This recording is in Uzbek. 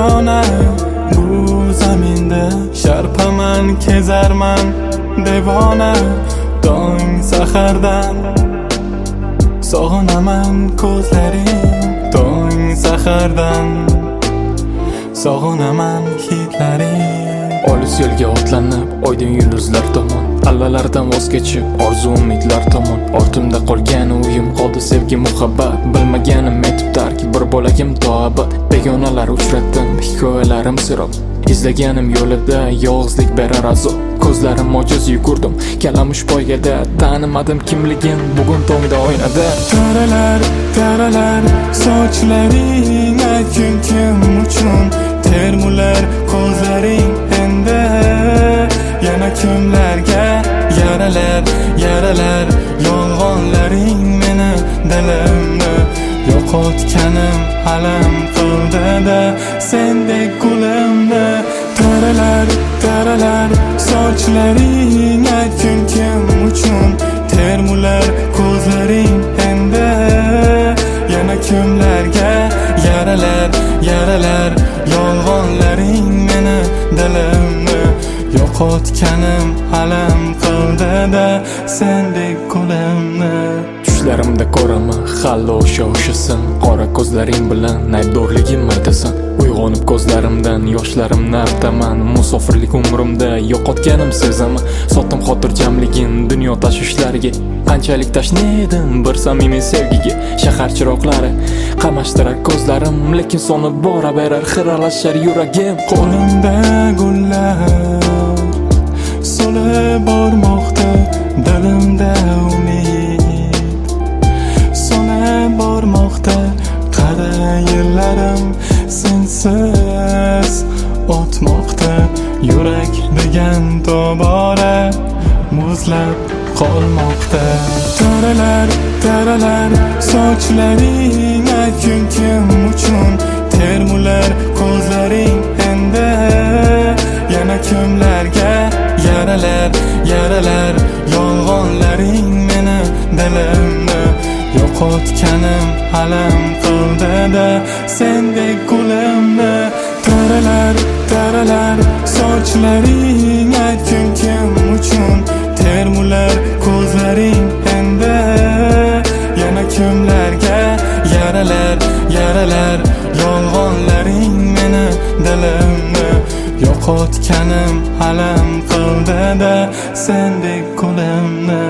begona bu zaminda. Sharpaman, kezarman devona tong sahardan. Sog'inaman ko'zlaring tong sahardan. Sog'inaman hidlaring. Olis yo'lga otlanib, oydin yulduzlar tomon, allalardan voz kechib, orzu umidlar tomon. Ortimda qolgan uyim qoldi sevgi muhabbat, bilmaganim etib tark, bir bo'lagim to abad. Begonalar uchratdim, hikoyalarim sirob, izlaganim yo'lida yolg'izlik berar azob. Ko'zlarim ojiz yugurdim, kalamush poygada, tanimadim kimligim bugun tongda oynada. Taralar, taralar sochlaring, aytgin kim uchun termular ko'zlaring endi. Yana kimlarga yaralar, yaralar yolg'onlaring meni dilimni yo'qotganim alam qildi-da sendek gulimni. Taralar, taralar sochlaring, aytgin kim uchun termular ko'zlaring endi. Yana kimlarga yaralar, yaralar yolg'onlaring meni dilimni yo'qotganim alam qildi-da sendek gulimni. Tushlarimda ko'raman hali o'shasan, qora ko'zlaring bilan aybdorligim aytasan. Uyg'onib ko'zlarimdan yoshlarimni artaman, musofirlik umrimda yo'qotganim sezaman. Sotdim xotirjamligim dunyo tashvishlariga, qanchalik tashna edim bir samimiy sevgiga. Shahar chiroqlari qamashtirar ko'zlarim, lekin so'nib boraverar xiralashar yuragim. Qo'limda gullar so'lib bormoqda, dilimda umid so'nib bormoqda. Qara yillarim sensiz o'tmoqda, yurak degan tobora muzlab qolmoqda. Taralar, taralar sochlaring, aytgin kim uchun termular ko'zlaring endi. Yana kimlarga yaralar, yaralar yolg'onlaring meni dilimni yo'qotganim alam qildi-da sendek gulimni. Taralar, taralar sochlaring, aytgin kim uchun termular ko'zlaring endi. Yana kimlarga yaralar, yaralar yolg'onlaring meni dilimni yo'qotganim alam qildi-da sendek gulimni.